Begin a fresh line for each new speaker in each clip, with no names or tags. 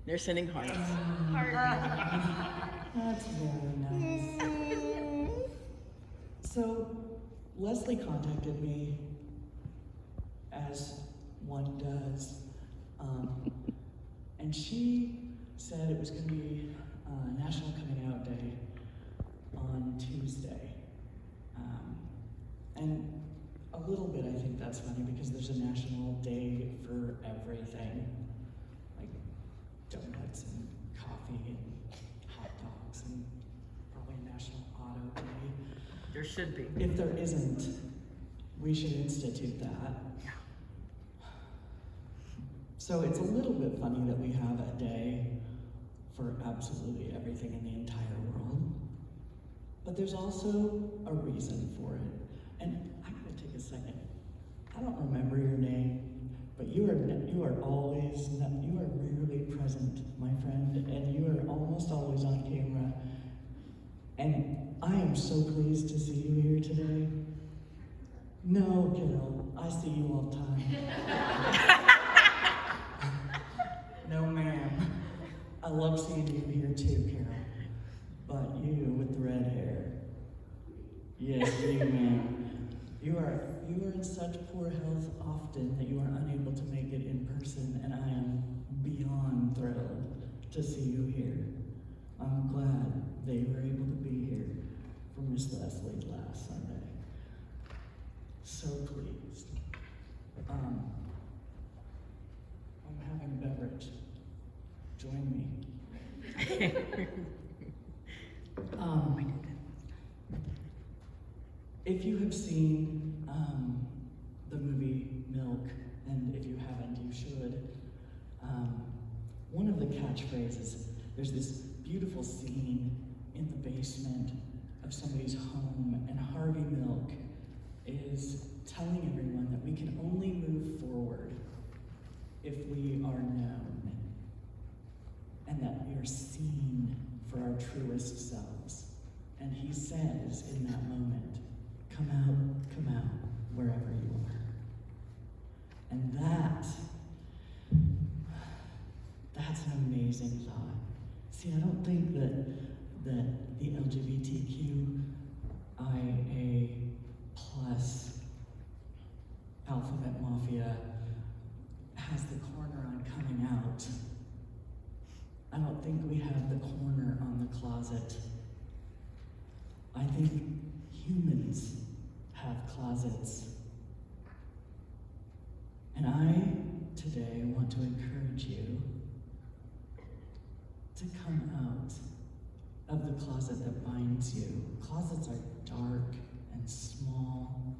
They're sending hearts.
That's very nice. So, Leslie contacted me, as one does, and she said it was going to be National Coming Out Day on Tuesday. And a little bit I think that's funny because there's a national day for everything, like donuts and coffee and hot dogs and probably a National Auto Day.
There should be.
If there isn't, we should institute that.
Yeah.
So it's a little bit funny that we have a day for absolutely everything in the entire world. But there's also a reason for it. And I'm gonna take a second. I don't remember your name, but you are rarely present, my friend, and you are almost always on camera. And I am so pleased to see you here today. No, Carol, I see you all the time. No, ma'am. I love seeing you here too, Carol. But you with the red hair. Yes, you, ma'am. You are in such poor health often that you are unable to make it in person, and I am beyond thrilled to see you here. I'm glad they were able to be here for Miss Leslie last Sunday. So pleased. I'm having a beverage. Join me. If you have seen the movie Milk, and if you haven't, you should, one of the catchphrases, there's this beautiful scene in the basement of somebody's home, and Harvey Milk is telling everyone that we can only move forward if we are known, and that we are seen for our truest selves. And he says in that moment, come out, wherever you are. And that's an amazing thought. See, I don't think that the LGBTQ IA plus alphabet mafia has the corner on coming out. I don't think we have the corner on the closet. I think humans have closets. And I, today, want to encourage you to come out of the closet that binds you. Closets are dark and small,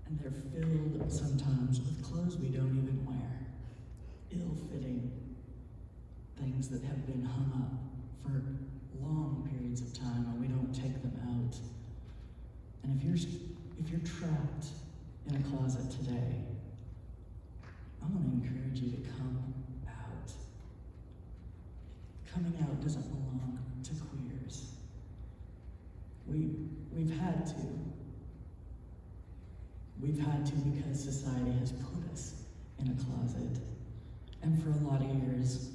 and they're filled sometimes with clothes we don't even wear. Ill-fitting things that have been hung up for long periods of time, and we don't take them out. And if you're trapped in a closet today, I want to encourage you to come out. Coming out doesn't belong to queers. We've had to. We've had to because society has put us in a closet. And for a lot of years,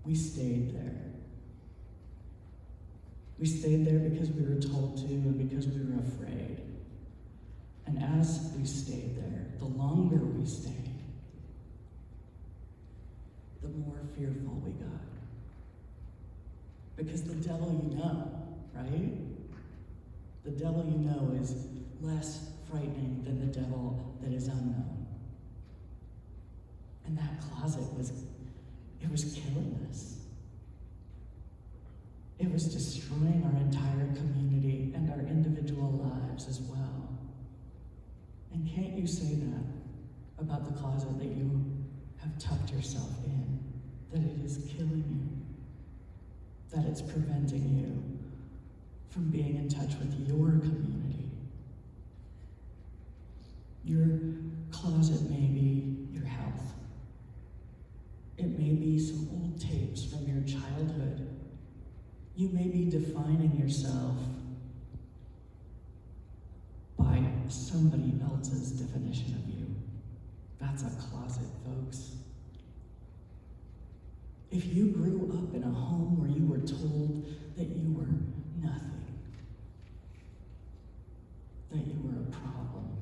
we stayed there. We stayed there because we were told to and because we were afraid. And as we stayed there, the longer we stayed, the more fearful we got. Because the devil you know, right? The devil you know is less frightening than the devil that is unknown. And that closet was killing us. It was destroying our entire community and our individual lives as well. And can't you say that about the closet that you have tucked yourself in? That it is killing you. That it's preventing you from being in touch with your community. Your closet may be your health. It may be some old tapes from your childhood. You may be defining yourself by somebody else's definition of you. That's a closet, folks. If you grew up in a home where you were told that you were nothing, that you were a problem,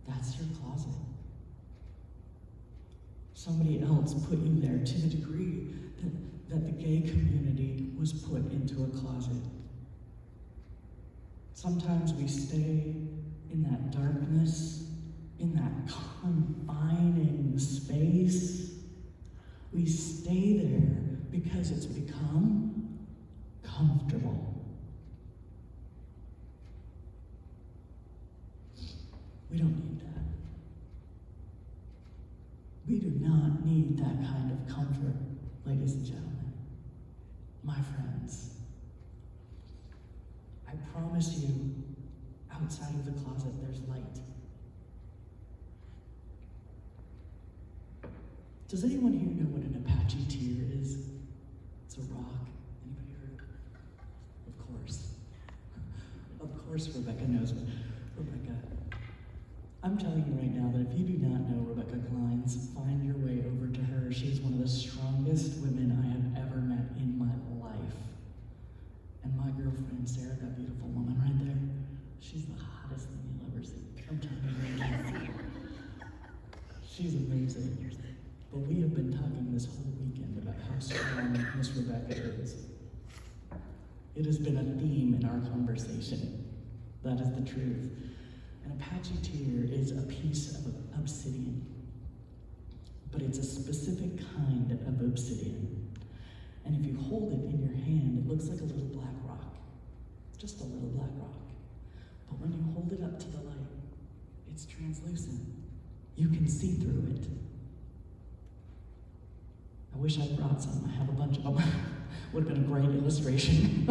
that's your closet. Somebody else put you there to the degree that the gay community was put into a closet. Sometimes we stay in that darkness, in that confining space. We stay there because it's become comfortable. We don't need that. We do not need that kind of comfort, ladies and gentlemen, my friends. I promise you, outside of the closet, there's light. Does anyone here know what an Apache tear is? It's a rock. Anybody heard? Of course. Of course Rebecca knows. Rebecca, I'm telling you right now that if you do not know Rebecca Glines, find your way over to her. She is one of the strongest women I have ever met in my life. And my girlfriend, Sarah, that beautiful woman right there, she's the hottest thing you'll ever see. I'm telling you right now. She's amazing. But we have been talking this whole weekend about how strong Miss Rebecca is. It has been a theme in our conversation. That is the truth. An Apache tear is a piece of obsidian, but it's a specific kind of obsidian. And if you hold it in your hand, it looks like a little black rock. Just a little black rock. But when you hold it up to the light, it's translucent. You can see through it. I wish I'd brought some. I have a bunch of them. Would have been a great illustration.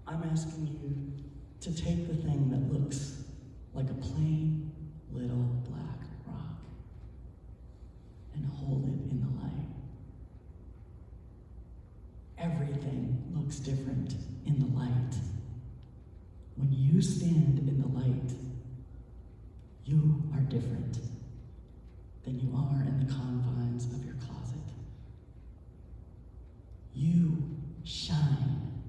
I'm asking you to take the thing that looks like a plain little black rock and hold it in the light. Everything looks different in the light. When you stand in the light, you are different than you are in the confines of your closet. You shine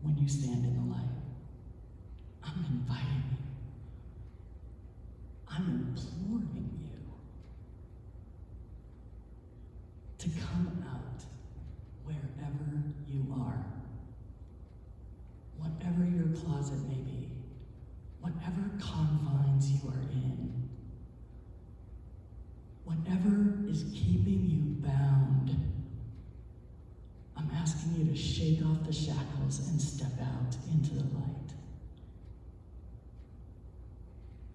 when you stand in the light. I'm inviting you. I'm imploring you to come out wherever you are. Whatever your closet may be, whatever confines you are in, whatever is keeping you bound, I'm asking you to shake off the shackles and step out into the light.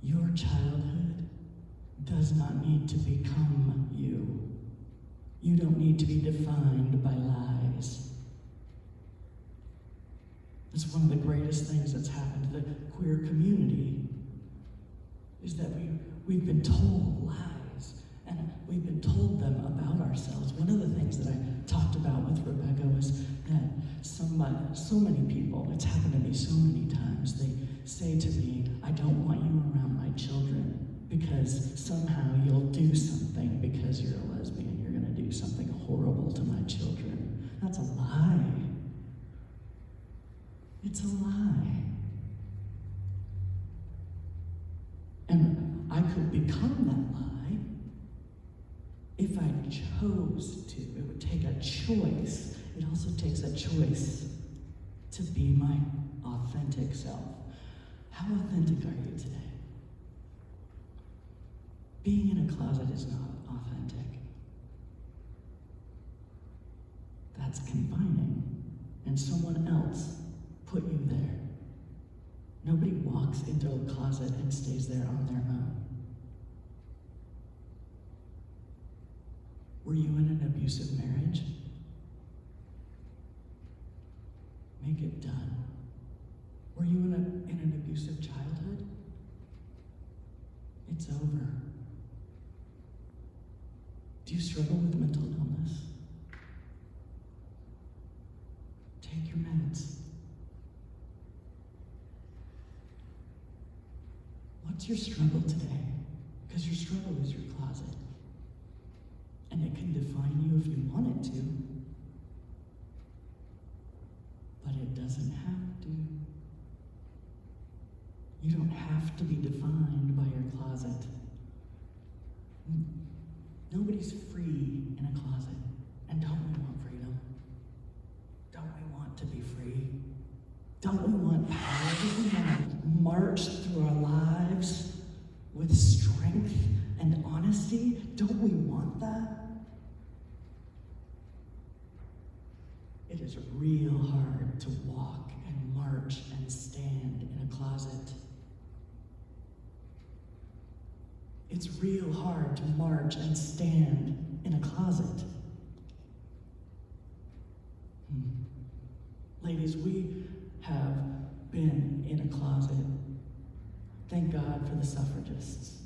Your childhood does not need to become you. You don't need to be defined by lies. It's one of the greatest things that's happened to the queer community is that we've been told lies, and we've been told them about ourselves. One of the things that I talked about with Rebecca was that so many people, it's happened to me so many times, they say to me, I don't want you around my children because somehow you'll do something because you're a lesbian. You're going to do something horrible to my children. That's a lie. It's a lie. And I could become that lie if I chose to. It would take a choice. It also takes a choice to be my authentic self. How authentic are you today? Being in a closet is not authentic. That's confining. And someone else put you there. Nobody walks into a closet and stays there on their own. Were you in an abusive marriage? Make it done. Were you in an abusive childhood? It's over. Do you struggle with mental illness? Take your meds. What's your struggle today? Because your struggle is your closet. And it can define you if you want it to. But it doesn't have to. You don't have to be defined by your closet. Nobody's free in a closet. And don't we want freedom? Don't we want to be free? Don't we want power? Don't we want to march through our lives with strength and honesty? Don't we want that? It is real hard to walk and march and stand in a closet. It's real hard to march and stand in a closet. Ladies, we have been in a closet. Thank God for the suffragists.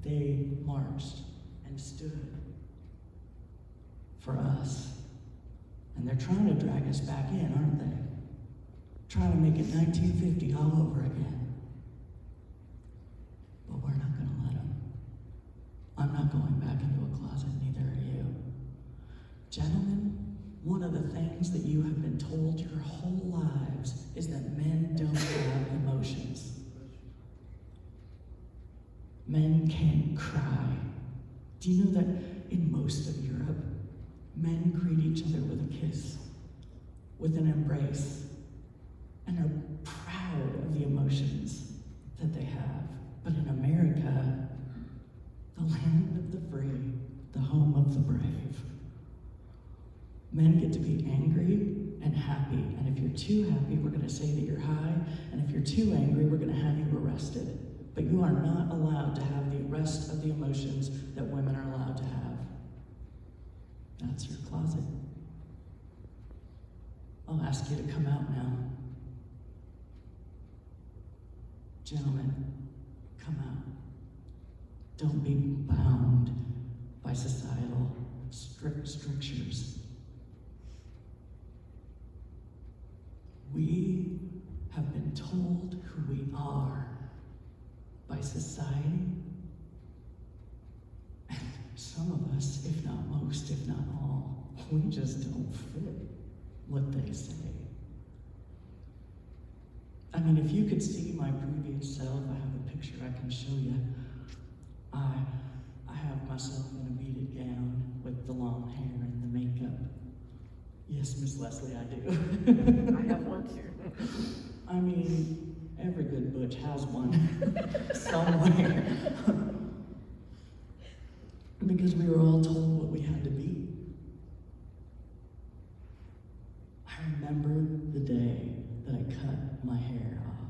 They marched and stood for us. And they're trying to drag us back in, aren't they? Trying to make it 1950 all over again. But we're not going to let them. I'm not going back into a closet, neither are you. Gentlemen, one of the things that you have been told your whole lives is that men don't have emotions. Men can't cry. Do you know that in most of Europe, men greet each other with a kiss, with an embrace, and are proud of the emotions that they have? But in America, the land of the free, the home of the brave, men get to be angry and happy. And if you're too happy, we're going to say that you're high. And if you're too angry, we're going to have you arrested. But you are not allowed to have the rest of the emotions that women are allowed to have. That's your closet. I'll ask you to come out now. Gentlemen, come out. Don't be bound by societal strictures. We have been told who we are by society. And some of us, if not most, if not all, we just don't fit what they say. I mean, if you could see my previous self, I have a picture I can show you. I have myself in a beaded gown with the long hair and the makeup. Yes, Miss Leslie, I do.
I have one too.
I mean, every good butch has one somewhere. Because we were all told what we had to be. I remember the day that I cut my hair off.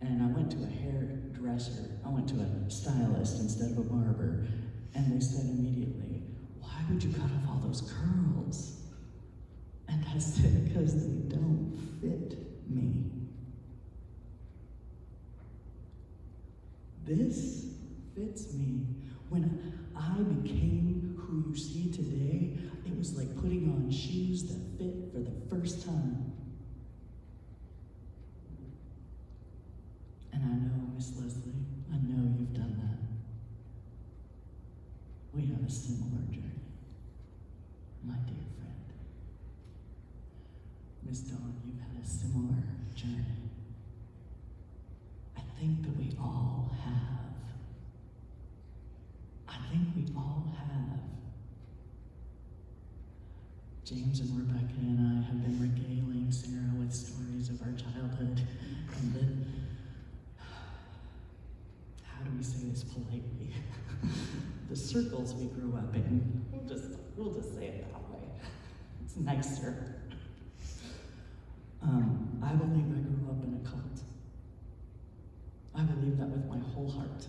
And I went to a hairdresser. I went to a stylist instead of a barber. And they said immediately, "Why would you cut off all those curls?" And I said, "Because they don't fit me." This fits me. When I became who you see today, it was like putting on shoes that fit for the first time. And I know, Miss Leslie, I know you've done that. We have a similar journey, my dear friend. Miss Dawn, you've had a similar journey. I think that we all have. I think we all have. James and Rebecca and I have been regaling Sarah with stories of our childhood and then, how do we say this politely? The circles we grew up in. We'll just say it that way. It's nicer. I believe I grew up in a cult. I believe that with my whole heart.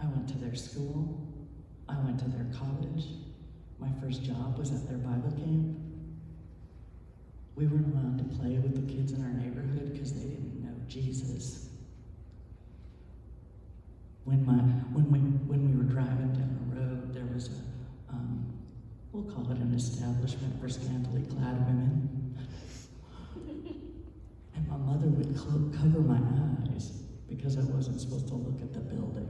I went to their school. I went to their college. My first job was at their Bible camp. We weren't allowed to play with the kids in our neighborhood because they didn't know Jesus. When we were driving down the road, there was a, we'll call it an establishment for scantily clad women. And my mother would cover my eyes wasn't supposed to look at the building.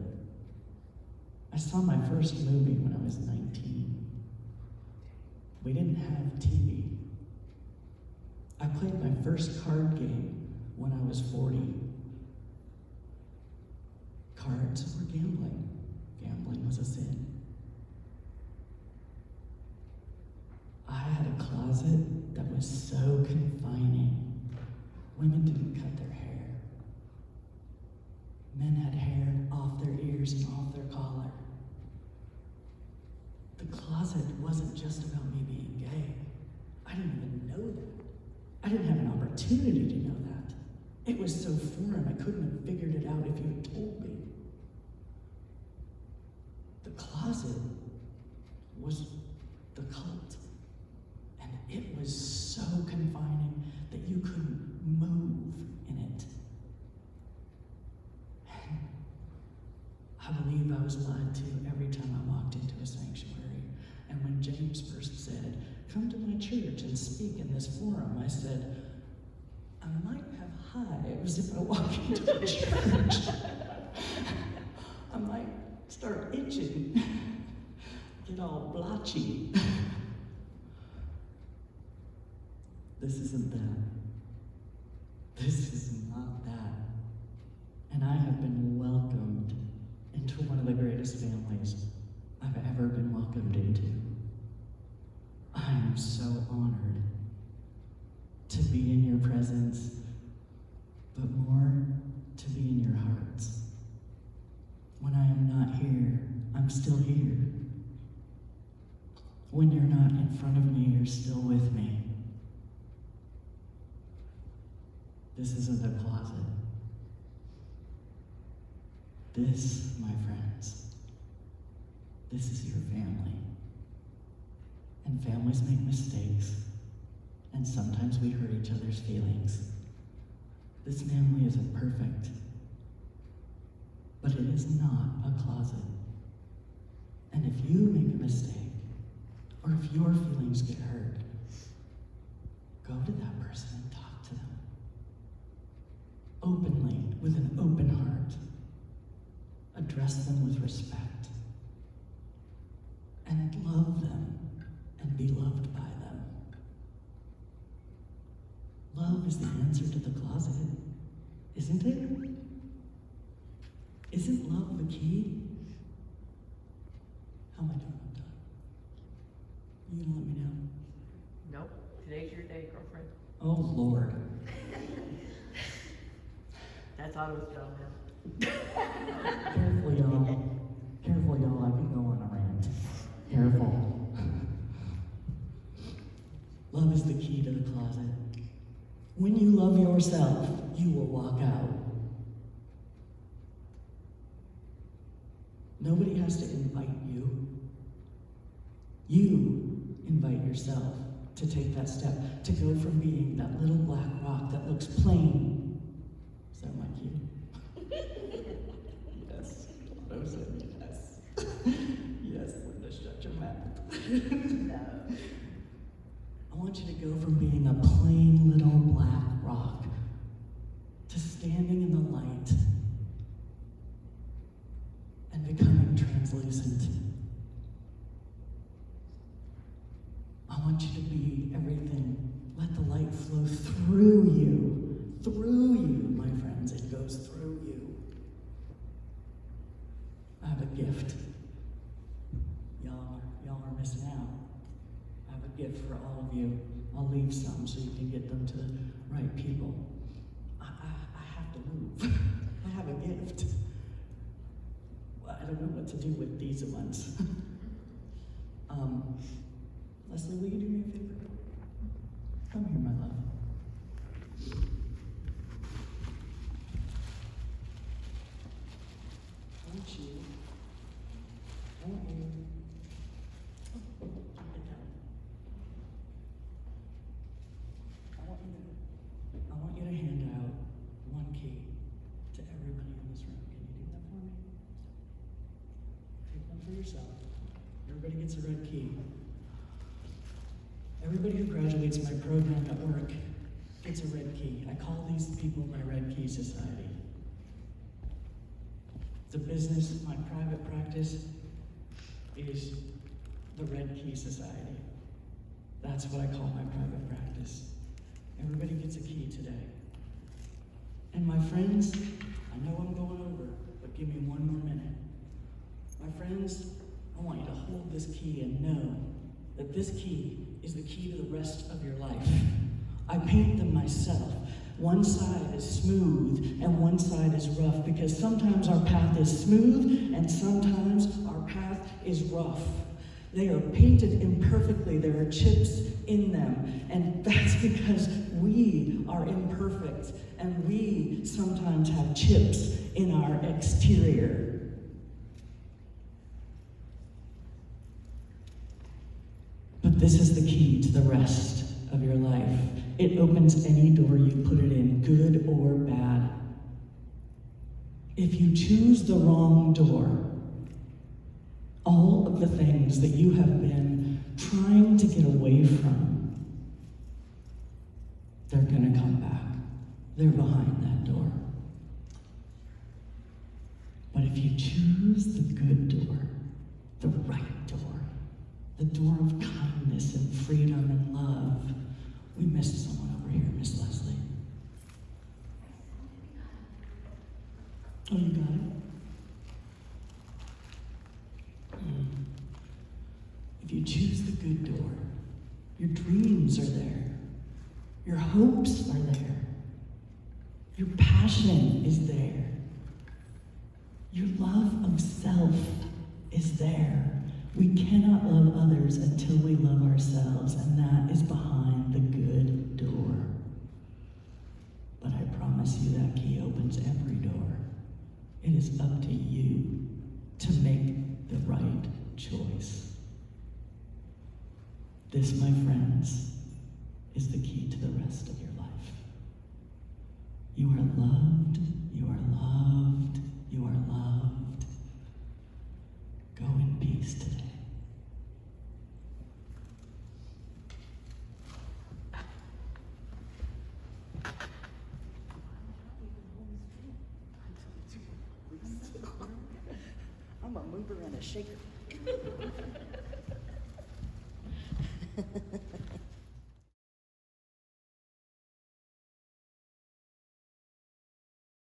I saw my first movie when I was 19. We didn't have TV. I played my first card game when I was 40. Cards were gambling. Gambling was a sin. I had a closet that was so confining. Women didn't cut their hair. Men had hair off their ears and off their collar. The closet wasn't just about me being gay. I didn't even know that. I didn't have an opportunity to know that. It was so foreign, I couldn't have figured it out if you had told me. The closet was the cult. And it was so confining that you couldn't move in it. And I believe I was lied to every time I walked into a sanctuary. And when James first said, "Come to my church and speak in this forum," I said, "I might have hives if I walk into the church. I might start itching, get all blotchy." This isn't that. This is not that. And I have been welcomed into one of the greatest families I've ever been welcomed into. I am so honored to be in your presence, but more to be in your hearts. When I am not here, I'm still here. When you're not in front of me, you're still with me. This isn't a closet. This, my friends, this is your family. And families make mistakes, and sometimes we hurt each other's feelings. This family isn't perfect, but it is not a closet. And if you make a mistake, or if your feelings get hurt, go to that person and talk to them. Openly, with an open heart. Address them with respect. And love them and be loved by them. Love is the answer to the closet, isn't it? Isn't love the key? How am I doing? I'm done. You gonna let me down?
Nope, today's your day, girlfriend.
Oh, Lord.
That's how it was done, man.
Careful, y'all. Careful, y'all. I can go on a rant. Careful. Love is the key to the closet. When you love yourself, you will walk out. Nobody has to invite you. You invite yourself to take that step, to go from being that little black rock that looks plain. Is that my cue? Yes. Otto said yes. Yes, Linda, shut your mouth.
No.
I want you to go from being a plain little black rock to standing in the light and becoming translucent. I want you to be everything. Let the light flow through you. Through you, my friends. It goes through you. I have a gift. Y'all are missing out. I have a gift for all of you. I'll leave some so you can get them to the right people. I have to move. I have a gift. Well, I don't know what to do with these ones. Leslie, will you do me a favor? Come here, my love. I want you. Get down. I want you to hand out one key to everybody in this room. Can you do that for me? Take one for yourself. Everybody gets a red key. Everybody who graduates my program at work gets a red key. I call these people my Red Key Society. The business, my private practice, is the Red Key Society. That's what I call my private practice. Everybody gets a key today. And my friends, I know I'm going over, but give me one more minute. My friends, I want you to hold this key and know that this key is the key to the rest of your life. I paint them myself. One side is smooth and one side is rough, because sometimes our path is smooth and sometimes our path is rough. They are painted imperfectly. There are chips in them. And that's because we are imperfect and we sometimes have chips in our exterior. But this is the key to the rest of your life. It opens any door you put it in, good or bad. If you choose the wrong door, all of the things that you have been trying to get away from, they're gonna come back. They're behind that door. But if you choose the good door, the right door, the door of kindness and freedom and love, we missed someone over here, Miss Leslie. Oh, you got it? If you choose the good door, your dreams are there. Your hopes are there. Your passion is there. Your love of self is there. We cannot love others until we love ourselves, and that is behind the good door. But I promise you that key opens every door. It is up to you to make the right choice. This, my friends, is the key to the rest of your life. You are loved, you are loved, you are loved. Go in peace today.
I'm a mover and a shaker.